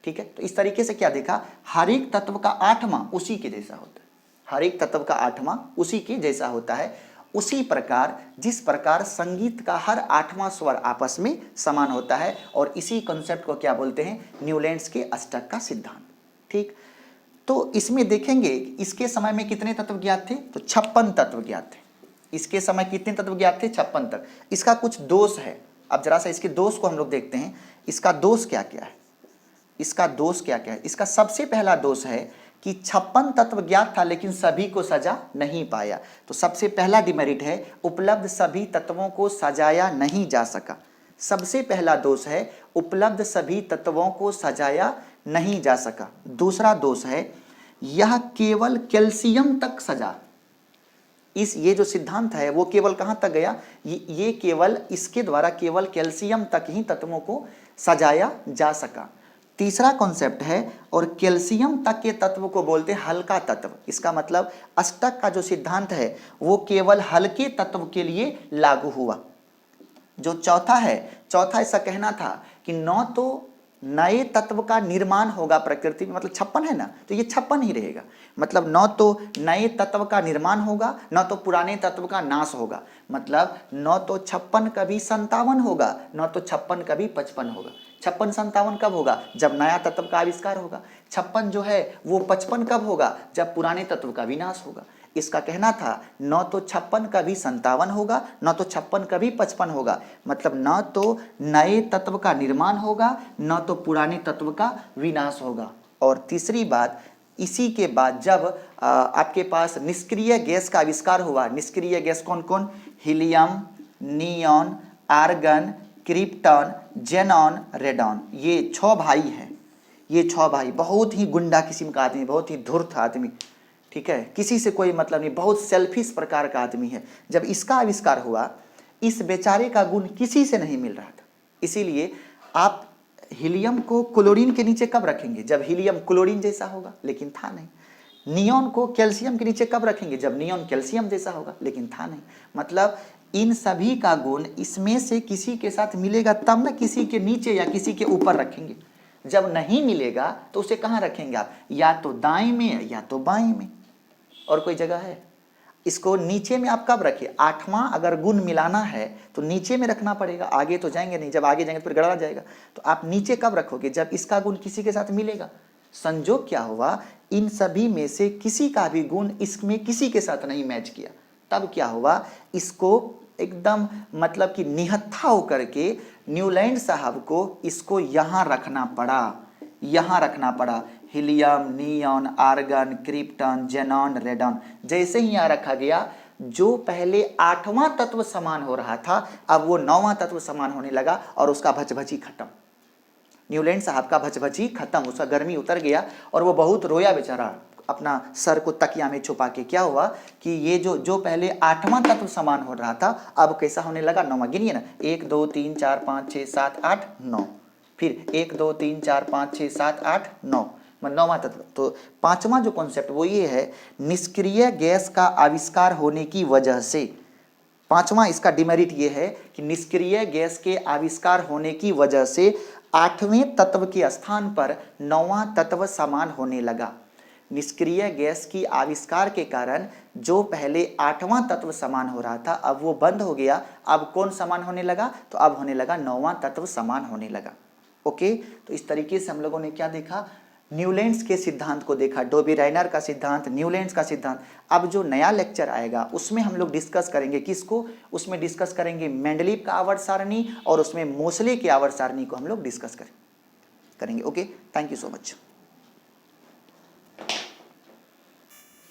ठीक है। तो इस तरीके से क्या देखा? हर एक तत्व का आठवां उसी के जैसा होता है, हर एक तत्व का आठवां उसी के जैसा होता है। उसी प्रकार जिस प्रकार संगीत का हर आठवां स्वर आपस में समान होता है, और इसी कॉन्सेप्ट को क्या बोलते हैं? न्यूलैंड्स के अष्टक का सिद्धांत, ठीक। तो इसमें देखेंगे इसके समय में कितने तत्व ज्ञात थे? तो 56 तत्व ज्ञात थे। इसके समय कितने तत्व ज्ञात थे? 56 तत्व। इसका कुछ दोष है, अब जरा सा इसके दोष को हम लोग देखते हैं। इसका दोष क्या क्या है? इसका दोष क्या क्या है? इसका सबसे पहला दोष है कि 56 तत्व ज्ञात था लेकिन सभी को सजा नहीं पाया। तो सबसे पहला डिमेरिट है उपलब्ध सभी तत्वों को सजाया नहीं जा सका। सबसे पहला दोष है उपलब्ध सभी तत्वों को सजाया नहीं जा सका। दूसरा दोष है यह केवल कैल्शियम तक सजा, ये जो सिद्धांत है वो केवल कहाँ तक गया, ये केवल इसके द्वारा केवल कैल्शियम तक ही तत्वों को सजाया जा सका। तीसरा कॉन्सेप्ट है, और कैल्शियम तक के तत्व को बोलते हैं हल्का तत्व। इसका मतलब अष्टक का जो सिद्धांत है वो केवल हल्के तत्व के लिए लागू हुआ। जो चौथा ऐसा कहना था कि न तो नए तत्व का निर्माण होगा प्रकृति में, मतलब 56 है ना, तो ये 56 ही रहेगा। मतलब न तो नए तत्व का निर्माण होगा, न तो पुराने तत्व का नाश होगा। मतलब न तो 56 कभी 57 होगा, न तो 56 कभी 55 होगा। 56-57 कब होगा, जब नया तत्व का आविष्कार होगा। 56 जो है वो 55 कब होगा, जब पुराने तत्व का विनाश होगा। इसका कहना था न तो 56 कभी 57 होगा, न तो 56 कभी 55 होगा। मतलब न तो नए तत्व का निर्माण होगा, न तो पुराने तत्व का विनाश होगा। और तीसरी बात, इसी के बाद जब आपके पास निष्क्रिय गैस का आविष्कार हुआ, निष्क्रिय गैस कौन कौन, helium, neon, argon, krypton, xenon, radon, ये 6 भाई हैं। ये 6 भाई बहुत ही गुंडा किस्म का आदमी, बहुत ही धूर्त आदमी, ठीक है, किसी से कोई मतलब नहीं, बहुत सेल्फिश प्रकार का आदमी है। जब इसका आविष्कार हुआ, इस बेचारे का गुण किसी से नहीं मिल रहा था। इसीलिए आप हीलियम को क्लोरीन के नीचे कब रखेंगे, जब हीलियम क्लोरीन जैसा होगा, लेकिन था नहीं। नियॉन को कैल्शियम के नीचे कब रखेंगे, जब नियॉन कैल्शियम जैसा होगा, लेकिन था नहीं। मतलब इन सभी का गुण इसमें से किसी के साथ मिलेगा तब ना किसी के नीचे या किसी के ऊपर रखेंगे। जब नहीं मिलेगा तो उसे कहाँ रखेंगे आप, या तो दाएं में या तो बाएं में, और कोई जगह है। इसको नीचे में आप कब रखें, 8वां अगर गुण मिलाना है तो नीचे में रखना पड़ेगा, आगे तो जाएंगे नहीं। जब आगे जाएंगे तो फिर गड़बड़ा जाएगा। तो आप नीचे कब रखोगे, जब इसका गुण किसी के साथ मिलेगा। संजोग क्या हुआ, इन सभी में से किसी का भी गुण इसमें किसी के साथ नहीं मैच किया। तब क्या हुआ, इसको एकदम मतलब कि निहत्था होकर के न्यूलैंड साहब को इसको यहाँ रखना पड़ा। Helium, neon, argon, krypton, xenon, radon, जैसे ही यहाँ रखा गया, जो पहले 8वां तत्व समान हो रहा था अब वो 9वां तत्व समान होने लगा, और उसका भचभची खत्म। न्यूलैंड साहब का भचभची खत्म, उसका गर्मी उतर गया और वो बहुत रोया बेचारा, अपना सर को तकिया में छुपा के। क्या हुआ कि ये जो पहले 8वां तत्व समान हो रहा था अब कैसा होने लगा, 9वां। गिनिए ना, 1 2 3 4 5 6 7 8 9, फिर 1 2 3 4 5 6 7 8 9, 9वां तत्व। तो 5वां जो कॉन्सेप्ट वो ये है, निष्क्रिय गैस का आविष्कार होने की वजह से, 5वां इसका डिमेरिट ये है कि निष्क्रिय गैस के आविष्कार होने की वजह से 8वें तत्व के स्थान पर 9वां तत्व समान होने लगा। निष्क्रिय गैस की आविष्कार के कारण जो पहले 8वां तत्व समान हो रहा था अब वो बंद हो गया। अब कौन समान होने लगा, तो अब होने लगा 9वां तत्व समान होने लगा। ओके, तो इस तरीके से हम लोगों ने क्या देखा, न्यूलैंड्स के सिद्धांत को देखा, डोबी राइनर का सिद्धांत, न्यूलैंड्स का सिद्धांत। अब जो नया लेक्चर आएगा उसमें हम लोग डिस्कस करेंगे किसको, उसमें डिस्कस करेंगे मेंडलीव का आवर्त सारणी, और उसमें मोसले के आवर्त सारणी को हम लोग डिस्कस करेंगे। Okay, thank you so much.